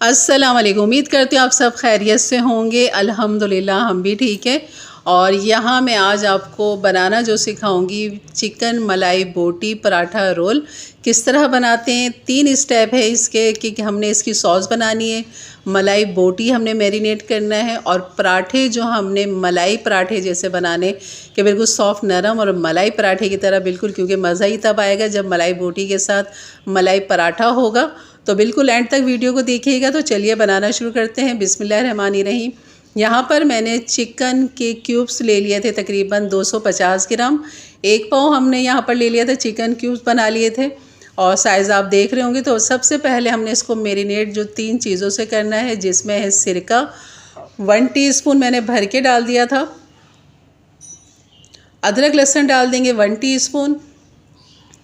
अस्सलाम वालेकुम। उम्मीद करती हूँ आप सब खैरियत से होंगे। अल्हम्दुलिल्लाह हम भी ठीक है। और यहाँ मैं आज आपको बनाना जो सिखाऊंगी चिकन मलाई बोटी पराठा रोल किस तरह बनाते हैं। 3 स्टेप है इसके कि हमने इसकी सॉस बनानी है, मलाई बोटी हमने मैरिनेट करना है और पराठे जो हमने मलाई पराठे जैसे बनाने कि बिल्कुल सॉफ्ट नरम और मलाई पराठे की तरह बिल्कुल, क्योंकि मज़ा ही तब आएगा जब मलाई बोटी के साथ मलाई पराठा होगा। तो बिल्कुल एंड तक वीडियो को देखिएगा। तो चलिए बनाना शुरू करते हैं। बिस्मिल्लाहिर्रहमानिर्रहीम। यहाँ पर मैंने चिकन के क्यूब्स ले लिए थे तकरीबन 250 ग्राम। 1 पाव हमने यहाँ पर ले लिया था, चिकन क्यूब्स बना लिए थे और साइज़ आप देख रहे होंगे। तो सबसे पहले हमने इसको मैरिनेट जो 3 चीज़ों से करना है, जिसमें है सिरका 1 टीस्पून मैंने भर के डाल दिया था, अदरक लहसुन डाल देंगे 1 टीस्पून,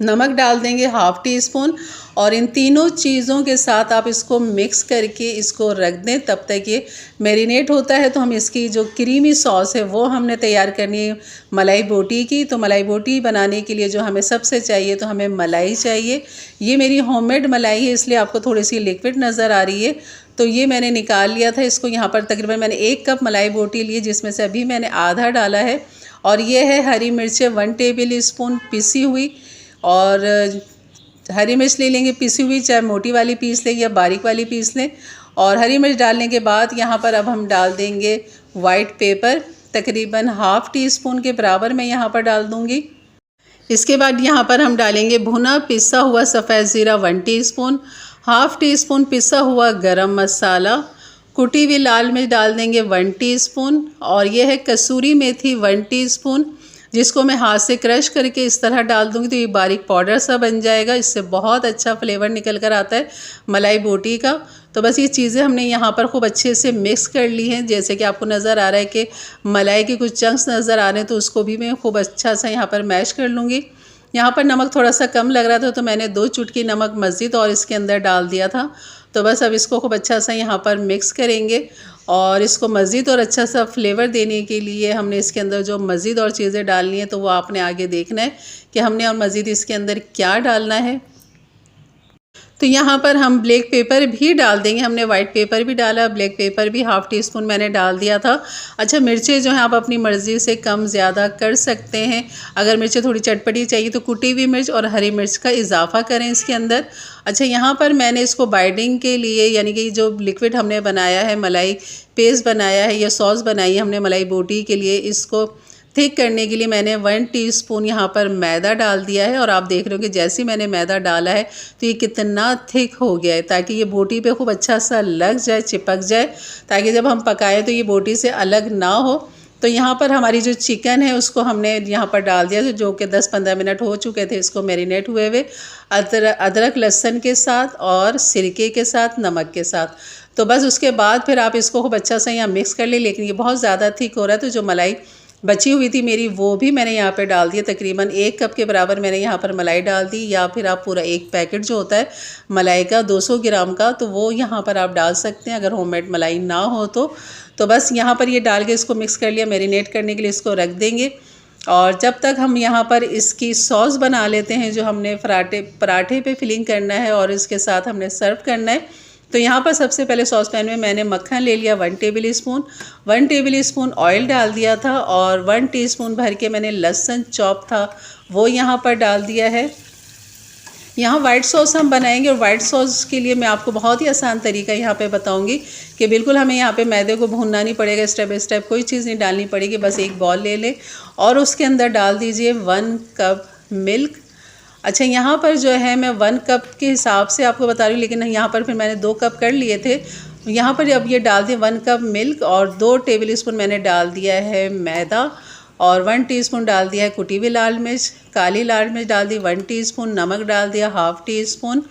नमक डाल देंगे 1/2 टीस्पून और इन तीनों चीज़ों के साथ आप इसको मिक्स करके इसको रख दें तब तक ये मैरिनेट होता है। तो हम इसकी जो क्रीमी सॉस है वो हमने तैयार करनी है मलाई बोटी की। तो मलाई बोटी बनाने के लिए जो हमें सबसे चाहिए, तो हमें मलाई चाहिए। ये मेरी होममेड मलाई है, इसलिए आपको थोड़ी सी लिक्विड नज़र आ रही है। तो ये मैंने निकाल लिया था इसको। यहाँ पर तकरीबन मैंने 1 कप मलाई बोटी ली, जिसमें से अभी मैंने आधा डाला है। और ये है हरी मिर्चें 1 टेबल स्पून पिसी हुई, और हरी मिर्च ले लेंगे पिसी हुई, चाहे मोटी वाली पीस लें या बारीक वाली पीस लें। और हरी मिर्च डालने के बाद यहाँ पर अब हम डाल देंगे वाइट पेपर, तकरीबन 1/2 टीस्पून के बराबर मैं यहाँ पर डाल दूँगी। इसके बाद यहाँ पर हम डालेंगे भुना पिसा हुआ सफ़ेद ज़ीरा 1 टीस्पून, 1/2 टीस्पून पिसा हुआ गरम मसाला, कुटी हुई लाल मिर्च डाल देंगे 1 टीस्पून, और ये है कसूरी मेथी 1 टीस्पून, जिसको मैं हाथ से क्रश करके इस तरह डाल दूँगी तो ये बारीक पाउडर सा बन जाएगा। इससे बहुत अच्छा फ्लेवर निकल कर आता है मलाई बोटी का। तो बस ये चीज़ें हमने यहाँ पर खूब अच्छे से मिक्स कर ली हैं। जैसे कि आपको नज़र आ रहा है कि मलाई के कुछ चंक्स नज़र आ रहे हैं, तो उसको भी मैं खूब अच्छा सा यहाँ पर मैश कर लूँगी। यहाँ पर नमक थोड़ा सा कम लग रहा था, तो मैंने 2 चुटकी नमक मज़ीद और इसके अंदर डाल दिया था। तो बस अब इसको खूब अच्छा सा यहाँ पर मिक्स करेंगे और इसको मज़ीद और अच्छा सा फ्लेवर देने के लिए हमने इसके अंदर जो मज़ीद और चीज़ें डालनी है, तो वो आपने आगे देखना है कि हमने और मज़ीद इसके अंदर क्या डालना है। तो यहाँ पर हम ब्लैक पेपर भी डाल देंगे। हमने वाइट पेपर भी डाला, ब्लैक पेपर भी 1/2 टीस्पून मैंने डाल दिया था। अच्छा, मिर्चें जो हैं आप अपनी मर्ज़ी से कम ज़्यादा कर सकते हैं। अगर मिर्चें थोड़ी चटपटी चाहिए तो कुटी हुई मिर्च और हरी मिर्च का इजाफा करें इसके अंदर। अच्छा, यहाँ पर मैंने इसको बाइंडिंग के लिए, यानी कि जो लिक्विड हमने बनाया है, मलाई पेस्ट बनाया है या सॉस बनाई है हमने मलाई बोटी के लिए, इसको थिक करने के लिए मैंने 1 टीस्पून यहाँ पर मैदा डाल दिया है। और आप देख रहे हो कि जैसे ही मैंने मैदा डाला है तो ये कितना थिक हो गया है, ताकि ये बोटी पे खूब अच्छा सा लग जाए, चिपक जाए, ताकि जब हम पकाएं तो ये बोटी से अलग ना हो। तो यहाँ पर हमारी जो चिकन है उसको हमने यहाँ पर डाल दिया, जो कि 10-15 मिनट हो चुके थे इसको मैरिनेट हुए हुए, अदरक लहसुन के साथ और सिरके के साथ, नमक के साथ। तो बस उसके बाद फिर आप इसको खूब अच्छा सा यहाँ मिक्स कर ले। लेकिन ये बहुत ज़्यादा थिक हो रहा है, तो जो मलाई बची हुई थी मेरी वो भी मैंने यहाँ पे डाल दिया। तकरीबन 1 कप के बराबर मैंने यहाँ पर मलाई डाल दी, या फिर आप पूरा 1 पैकेट जो होता है मलाई का 200 ग्राम का, तो वो यहाँ पर आप डाल सकते हैं अगर होममेड मलाई ना हो तो बस यहाँ पर ये डाल के इसको मिक्स कर लिया। मैरिनेट करने के लिए इसको रख देंगे। और जब तक हम यहाँ पर इसकी सॉस बना लेते हैं, जो हमने पराठे पे फिलिंग करना है और इसके साथ हमने सर्व करना है। तो यहाँ पर सबसे पहले सॉस पैन में मैंने मक्खन ले लिया 1 टेबल स्पून ऑयल डाल दिया था, और 1 टीस्पून भर के मैंने लहसुन चॉप था वो यहाँ पर डाल दिया है। यहाँ वाइट सॉस हम बनाएंगे, और वाइट सॉस के लिए मैं आपको बहुत ही आसान तरीका यहाँ पे बताऊँगी कि बिल्कुल हमें यहाँ पे मैदे को भूनना नहीं पड़ेगा, स्टेप बाय स्टेप कोई चीज़ नहीं डालनी पड़ेगी। बस एक बॉल ले लें और उसके अंदर डाल दीजिए 1 कप मिल्क। अच्छा, यहाँ पर जो है मैं 1 कप के हिसाब से आपको बता रही हूँ, लेकिन यहाँ पर फिर मैंने 2 कप कर लिए थे। यहाँ पर अब ये डाल दिए 1 कप मिल्क, और 2 टेबल स्पून मैंने डाल दिया है मैदा, और 1 टीस्पून डाल दिया है कुटी हुई लाल मिर्च, काली लाल मिर्च डाल दी 1 टीस्पून, नमक डाल दिया 1/2 टीस्पून,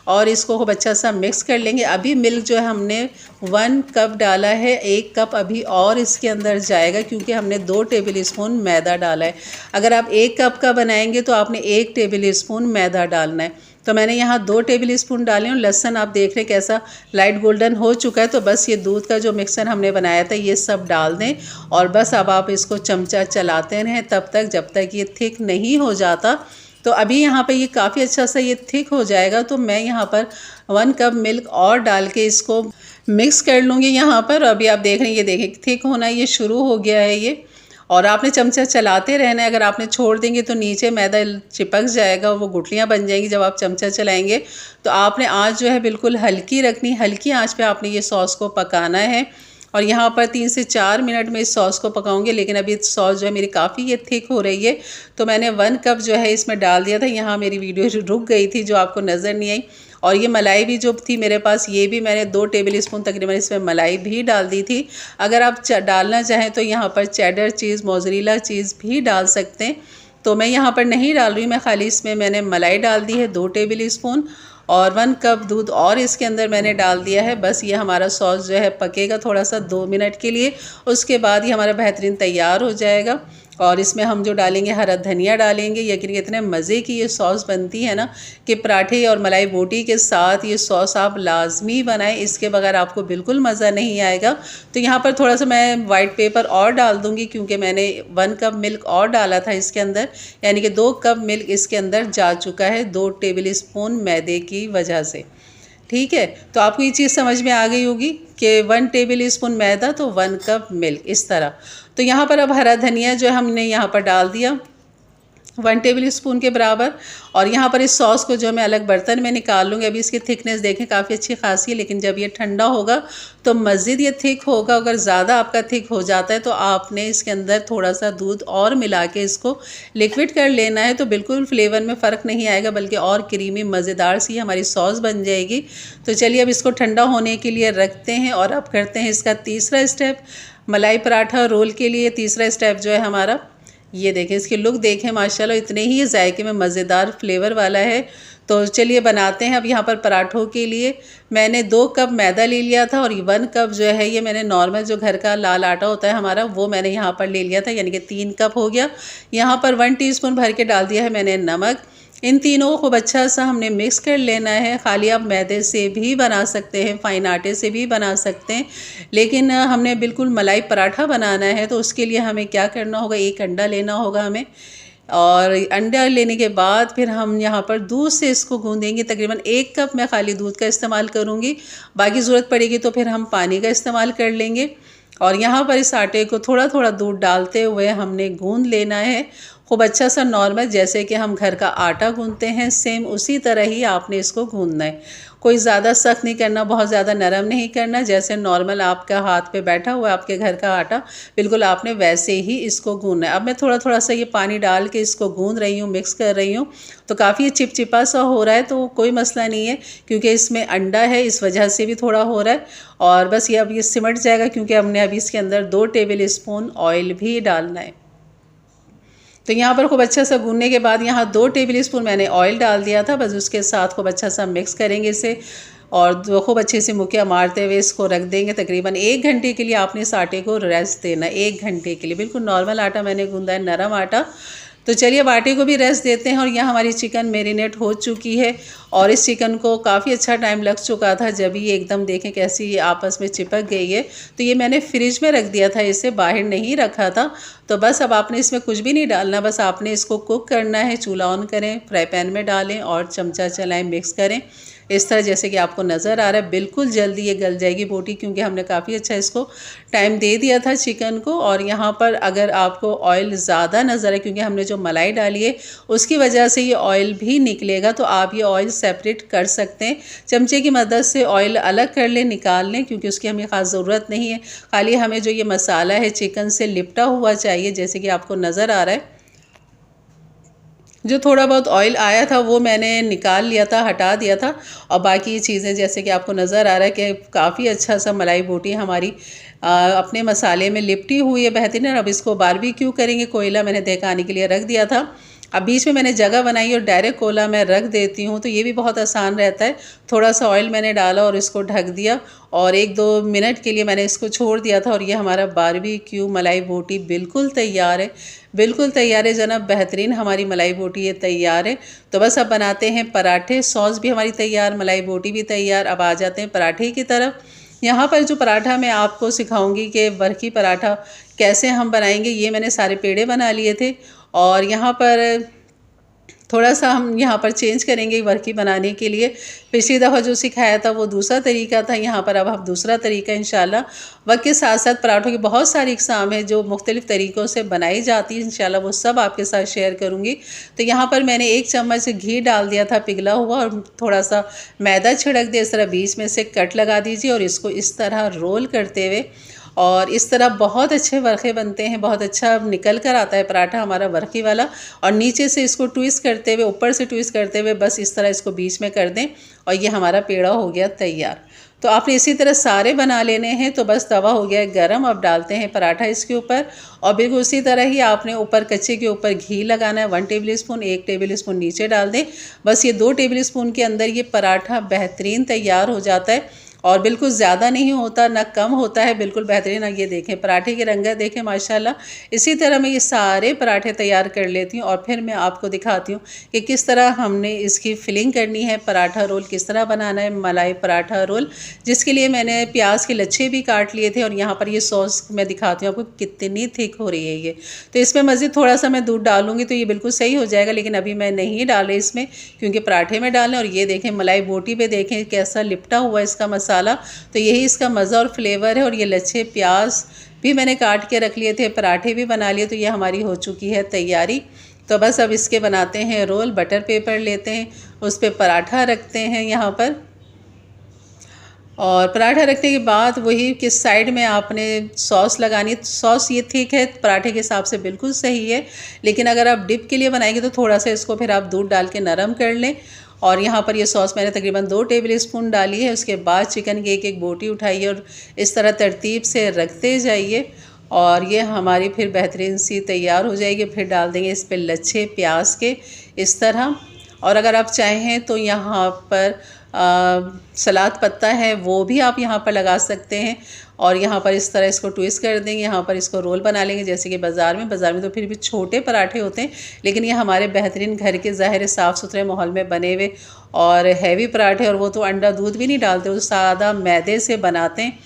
और इसको खूब अच्छा सा मिक्स कर लेंगे। अभी मिल्क जो है हमने 1 कप डाला है, 1 कप अभी और इसके अंदर जाएगा, क्योंकि हमने 2 टेबल स्पून मैदा डाला है। अगर आप 1 कप का बनाएंगे तो आपने 1 टेबल स्पून मैदा डालना है। तो मैंने यहाँ 2 टेबल स्पून डाले, और लहसुन आप देख रहे हैं कैसा लाइट गोल्डन हो चुका है। तो बस ये दूध का जो मिक्सर हमने बनाया था ये सब डाल दें, और बस अब आप इसको चमचा चलाते रहें तब तक जब तक ये थिक नहीं हो जाता। तो अभी यहाँ पे ये काफ़ी अच्छा सा ये थिक हो जाएगा। तो मैं यहाँ पर 1 कप मिल्क और डाल के इसको मिक्स कर लूँगी यहाँ पर। अभी आप देख रहे हैं, ये देखें थिक होना ये शुरू हो गया है ये, और आपने चमचा चलाते रहना है। अगर आपने छोड़ देंगे तो नीचे मैदा चिपक जाएगा, वो गुठलियाँ बन जाएंगी जब आप चमचा चलाएंगे। तो आपने आँच जो है बिल्कुल हल्की रखनी, हल्की आँच पे आपने ये सॉस को पकाना है। और यहाँ पर 3 से 4 मिनट में इस सॉस को पकाऊंगी, लेकिन अभी सॉस जो है मेरी काफ़ी ये थिक हो रही है। तो मैंने 1 कप जो है इसमें डाल दिया था। यहाँ मेरी वीडियो रुक गई थी जो आपको नज़र नहीं आई। और ये मलाई भी जो थी मेरे पास, ये भी मैंने 2 टेबल स्पून तकरीबन इसमें मलाई भी डाल दी थी। अगर आप डालना चाहें तो यहाँ पर चेडर चीज़, मोज़रेला चीज़ भी डाल सकते हैं। तो मैं यहाँ पर नहीं डाल रही, मैं खाली इसमें मैंने मलाई डाल दी है 2 टेबल स्पून, और 1 कप दूध और इसके अंदर मैंने डाल दिया है। बस ये हमारा सॉस जो है पकेगा थोड़ा सा 2 मिनट के लिए, उसके बाद ये हमारा बेहतरीन तैयार हो जाएगा। और इसमें हम जो डालेंगे हरा धनिया डालेंगे। यकीन इतने मज़े की ये सॉस बनती है ना कि पराठे और मलाई बोटी के साथ ये सॉस आप लाजमी बनाएं, इसके बगैर आपको बिल्कुल मज़ा नहीं आएगा। तो यहाँ पर थोड़ा सा मैं वाइट पेपर और डाल दूँगी, क्योंकि मैंने 1 कप मिल्क और डाला था इसके अंदर, यानी कि 2 कप मिल्क इसके अंदर जा चुका है 2 टेबल स्पून मैदे की वजह से। ठीक है, तो आपको ये चीज़ समझ में आ गई होगी कि 1 टेबल स्पून मैदा तो 1 कप मिल्क, इस तरह। तो यहाँ पर अब हरा धनिया जो हमने यहाँ पर डाल दिया 1 टेबल स्पून के बराबर। और यहाँ पर इस सॉस को जो मैं अलग बर्तन में निकाल लूँगी। अभी इसकी थिकनेस देखें काफ़ी अच्छी खासी है, लेकिन जब ये ठंडा होगा तो मज़ीद ये थिक होगा। अगर ज़्यादा आपका थिक हो जाता है तो आपने इसके अंदर थोड़ा सा दूध और मिला के इसको लिक्विड कर लेना है, तो बिल्कुल फ्लेवर में फ़र्क नहीं आएगा, बल्कि और क्रीमी मज़ेदार सी हमारी सॉस बन जाएगी। तो चलिए अब इसको ठंडा होने के लिए रखते हैं, और अब करते हैं इसका तीसरा स्टेप। मलाई पराठा रोल के लिए तीसरा स्टेप जो है हमारा, ये देखें, इसकी लुक देखें माशाल्लाह, इतने ही जायके में मज़ेदार फ्लेवर वाला है। तो चलिए बनाते हैं। अब यहाँ पर पराठों के लिए मैंने 2 कप मैदा ले लिया था, और 1 कप जो है ये मैंने नॉर्मल जो घर का लाल आटा होता है हमारा, वो मैंने यहाँ पर ले लिया था, यानी कि 3 कप हो गया। यहाँ पर 1 टीस्पून भर के डाल दिया है मैंने नमक। इन तीनों को खूब अच्छा सा हमने मिक्स कर लेना है। खाली आप मैदे से भी बना सकते हैं, फाइन आटे से भी बना सकते हैं, लेकिन हमने बिल्कुल मलाई पराठा बनाना है, तो उसके लिए हमें क्या करना होगा, 1 अंडा लेना होगा हमें। और अंडा लेने के बाद फिर हम यहाँ पर दूध से इसको गूँधेंगे। तकरीबन 1 कप मैं खाली दूध का इस्तेमाल करूँगी, बाकी ज़रूरत पड़ेगी तो फिर हम पानी का इस्तेमाल कर लेंगे। और यहाँ पर इस आटे को थोड़ा थोड़ा दूध डालते हुए हमने गूँध लेना है खूब अच्छा सा, नॉर्मल जैसे कि हम घर का आटा गूँधते हैं, सेम उसी तरह ही आपने इसको गूँधना है। कोई ज़्यादा सख्त नहीं करना, बहुत ज़्यादा नरम नहीं करना, जैसे नॉर्मल आपका हाथ पे बैठा हुआ है आपके घर का आटा, बिल्कुल आपने वैसे ही इसको गूँधना है। अब मैं थोड़ा थोड़ा सा ये पानी डाल के इसको गूँध रही हूँ, मिक्स कर रही हूँ। तो काफ़ी चिपचिपा सा हो रहा है, तो कोई मसला नहीं है, क्योंकि इसमें अंडा है, इस वजह से भी थोड़ा हो रहा है। और बस ये अब ये सिमट जाएगा, क्योंकि हमने अभी इसके अंदर 2 टेबल स्पून ऑयल भी डालना है। तो यहाँ पर खूब अच्छा सा गूँधने के बाद यहाँ 2 टेबल स्पून मैंने ऑयल डाल दिया था। बस उसके साथ खूब अच्छा सा मिक्स करेंगे इसे, और खूब अच्छे से मुक्कियाँ मारते हुए इसको रख देंगे। तकरीबन 1 घंटे के लिए आपने इस आटे को रेस्ट देना, 1 घंटे के लिए। बिल्कुल नॉर्मल आटा मैंने गूँधा है, नरम आटा। तो चलिए अब आटे को भी रेस्ट देते हैं। और यहाँ हमारी चिकन मैरिनेट हो चुकी है, और इस चिकन को काफ़ी अच्छा टाइम लग चुका था, जब ये एकदम देखें कैसी ये आपस में चिपक गई है। तो ये मैंने फ्रिज में रख दिया था, इसे बाहर नहीं रखा था। तो बस अब आपने इसमें कुछ भी नहीं डालना, बस आपने इसको कुक करना है। चूल्हा ऑन करें, फ्राई पैन में डालें और चमचा चलाएं, मिक्स करें इस तरह जैसे कि आपको नज़र आ रहा है। बिल्कुल जल्दी ये गल जाएगी बोटी, क्योंकि हमने काफ़ी अच्छा इसको टाइम दे दिया था चिकन को। और यहाँ पर अगर आपको ऑयल ज़्यादा नज़र है, क्योंकि हमने जो मलाई डाली है उसकी वजह से ये ऑयल भी निकलेगा, तो आप ये ऑयल सेपरेट कर सकते हैं। चमचे की मदद से ऑयल अलग कर लें, निकाल लें, क्योंकि उसकी हमें ख़ास ज़रूरत नहीं है। खाली हमें जो ये मसाला है चिकन से लिपटा हुआ चाहिए, जैसे कि आपको नज़र आ रहा है। जो थोड़ा बहुत ऑयल आया था वो मैंने निकाल लिया था, हटा दिया था। और बाकी चीज़ें जैसे कि आपको नज़र आ रहा है कि काफ़ी अच्छा सा मलाई बोटी हमारी अपने मसाले में लिपटी हुई है, बेहतरीन। अब इसको बारबेक्यू करेंगे। कोयला मैंने दहकाने के लिए रख दिया था। अब बीच में मैंने जगह बनाई और डायरेक्ट कोयला मैं रख देती हूँ, तो ये भी बहुत आसान रहता है। थोड़ा सा ऑयल मैंने डाला और इसको ढक दिया, और 1-2 मिनट के लिए मैंने इसको छोड़ दिया था। और ये हमारा बारबेक्यू मलाई बोटी बिल्कुल तैयार है, बिल्कुल तैयार है जनाब, बेहतरीन हमारी मलाई बोटी ये तैयार है। तो बस अब बनाते हैं पराठे। सॉस भी हमारी तैयार, मलाई बोटी भी तैयार। अब आ जाते हैं पराठे की तरफ। यहाँ पर जो पराठा मैं आपको सिखाऊंगी कि बरकी पराठा कैसे हम बनाएंगे, ये मैंने सारे पेड़े बना लिए थे। और यहाँ पर थोड़ा सा हम यहाँ पर चेंज करेंगे वर्की बनाने के लिए। पिछली दफ़ा जो सिखाया था वो दूसरा तरीका था, यहाँ पर अब हम दूसरा तरीका इंशाल्लाह। वक्त के साथ साथ पराठों की बहुत सारी इक़साम है जो मुख्तलिफ़ तरीक़ों से बनाई जाती है, इंशाल्लाह वो सब आपके साथ शेयर करूँगी। तो यहाँ पर मैंने 1 चम्मच घी डाल दिया था पिघला हुआ, और थोड़ा सा मैदा छिड़क दिया। इस तरह बीच में से कट लगा दीजिए और इसको इस तरह रोल करते हुए, और इस तरह बहुत अच्छे वर्क़े बनते हैं, बहुत अच्छा निकल कर आता है पराठा हमारा वर्क़ी वाला। और नीचे से इसको ट्विस्ट करते हुए, ऊपर से ट्विस्ट करते हुए बस इस तरह इसको बीच में कर दें और ये हमारा पेड़ा हो गया तैयार। तो आपने इसी तरह सारे बना लेने हैं। तो बस तवा हो गया है गरम, अब डालते हैं पराठा इसके ऊपर, और बिल्कुल उसी तरह ही आपने ऊपर कच्चे के ऊपर घी लगाना है 1 टेबल स्पून, 1 टेबल स्पून नीचे डाल दें। बस ये 2 टेबल स्पून के अंदर ये पराठा बेहतरीन तैयार हो जाता है, और बिल्कुल ज़्यादा नहीं होता ना कम होता है, बिल्कुल बेहतरीन। ये देखें पराठे की रंगत देखें माशाल्लाह। इसी तरह मैं ये सारे पराठे तैयार कर लेती हूँ और फिर मैं आपको दिखाती हूँ कि किस तरह हमने इसकी फिलिंग करनी है। पराठा रोल किस तरह बनाना है, मलाई पराठा रोल, जिसके लिए मैंने प्याज के लच्छे भी काट लिए थे। और यहाँ पर ये सॉस मैं दिखाती हूँ आपको कितनी थिक हो रही है ये। तो इसमें मज़ीद थोड़ा सा मैं दूध डालूँगी तो ये बिल्कुल सही हो जाएगा, लेकिन अभी मैं नहीं डाले इसमें क्योंकि पराठे में डालें। और ये देखें मलाई बोटी पे देखें कैसा लिपटा हुआ इसका मसाला, तो यही इसका मज़ा और फ्लेवर है। और ये लच्छे प्याज भी मैंने काट के रख लिए थे, पराठे भी बना लिए, तो ये हमारी हो चुकी है तैयारी। तो बस अब इसके बनाते हैं रोल। बटर पेपर लेते हैं, उस पर पराठा रखते हैं यहाँ पर, और पराठा रखने के बाद वही किस साइड में आपने सॉस लगानी। सॉस ये थिक है, पराठे के हिसाब से बिल्कुल सही है, लेकिन अगर आप डिप के लिए बनाएंगे तो थोड़ा सा इसको फिर आप दूध डाल के नरम कर लें। और यहाँ पर ये सॉस मैंने तकरीबन 2 टेबल स्पून डाली है। उसके बाद चिकन की एक बोटी उठाइए और इस तरह तरतीब से रखते जाइए, और ये हमारी फिर बेहतरीन सी तैयार हो जाएगी। फिर डाल देंगे इस पर लच्छे प्याज के इस तरह। और अगर आप चाहें तो यहाँ पर सलाद पत्ता है वो भी आप यहाँ पर लगा सकते हैं, और यहाँ पर इस तरह इसको ट्विस्ट कर देंगे। यहाँ पर इसको रोल बना लेंगे जैसे कि बाज़ार में तो फिर भी छोटे पराठे होते हैं, लेकिन ये हमारे बेहतरीन घर के ज़ाहिर साफ़ सुथरे माहौल में बने हुए और हैवी पराठे। और वो तो अंडा दूध भी नहीं डालते, वो सादा मैदे से बनाते हैं,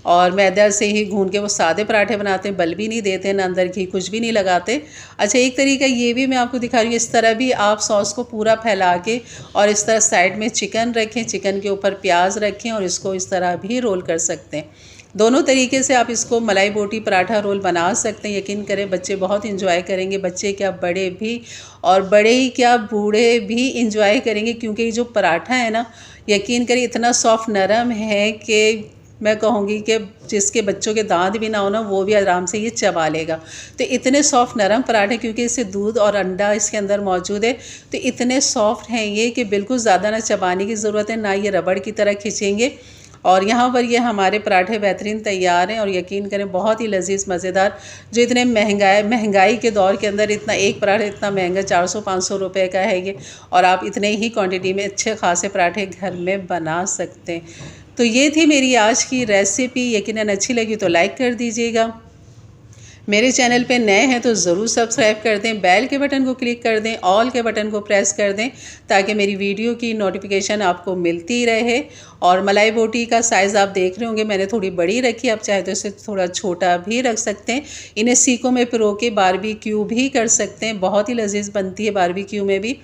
और मैदा से ही गूंद के वो सादे पराठे बनाते हैं, बल भी नहीं देते, ना अंदर घी कुछ भी नहीं लगाते। अच्छा, एक तरीका ये भी मैं आपको दिखा रही हूँ, इस तरह भी आप सॉस को पूरा फैला के और इस तरह साइड में चिकन रखें, चिकन के ऊपर प्याज रखें और इसको इस तरह भी रोल कर सकते हैं। दोनों तरीके से आप इसको मलाई बोटी पराठा रोल बना सकते हैं। यकीन करें बच्चे बहुत इंजॉय करेंगे, बच्चे क्या बड़े भी, और बड़े ही क्या बूढ़े भी इंजॉय करेंगे, क्योंकि ये जो पराठा है ना, यकीन करें इतना सॉफ्ट नरम है कि मैं कहूँगी कि जिसके बच्चों के दांत भी ना हो ना, वो भी आराम से ये चबा लेगा। तो इतने सॉफ्ट नरम पराठे, क्योंकि इससे दूध और अंडा इसके अंदर मौजूद है, तो इतने सॉफ्ट हैं ये कि बिल्कुल ज़्यादा ना चबाने की ज़रूरत है, ना ये रबड़ की तरह खींचेंगे। और यहाँ पर ये हमारे पराठे बेहतरीन तैयार हैं, और यकीन करें बहुत ही लजीज मज़ेदार। जो इतने महंगाई के दौर के अंदर इतना एक पराठा इतना महंगा 400-500 रुपए का है ये, और आप इतने ही क्वांटिटी में अच्छे खासे पराठे घर में बना सकते हैं। तो ये थी मेरी आज की रेसिपी। यकीनन अच्छी लगी तो लाइक कर दीजिएगा। मेरे चैनल पे नए हैं तो ज़रूर सब्सक्राइब कर दें, बेल के बटन को क्लिक कर दें, ऑल के बटन को प्रेस कर दें, ताकि मेरी वीडियो की नोटिफिकेशन आपको मिलती रहे। और मलाई बोटी का साइज़ आप देख रहे होंगे, मैंने थोड़ी बड़ी रखी, आप चाहे तो इसे थोड़ा छोटा भी रख सकते हैं। इन्हें सीकों में पिरो के बारबेक्यू भी कर सकते हैं, बहुत ही लजीज बनती है बारबेक्यू में भी।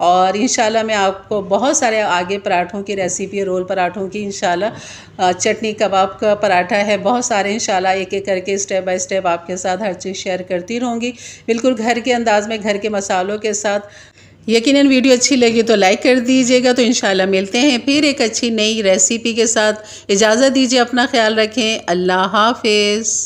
और इंशाल्लाह मैं आपको बहुत सारे आगे पराठों की रेसिपी, रोल पराठों की, इंशाल्लाह चटनी कबाब का पराठा है, बहुत सारे इंशाल्लाह एक एक करके स्टेप बाय स्टेप आपके साथ हर चीज़ शेयर करती रहूँगी, बिल्कुल घर के अंदाज में, घर के मसालों के साथ। यकीनन वीडियो अच्छी लगी तो लाइक कर दीजिएगा। तो इंशाल्लाह मिलते हैं फिर एक अच्छी नई रेसिपी के साथ। इजाज़त दीजिए, अपना ख्याल रखें, अल्लाह हाफिज़।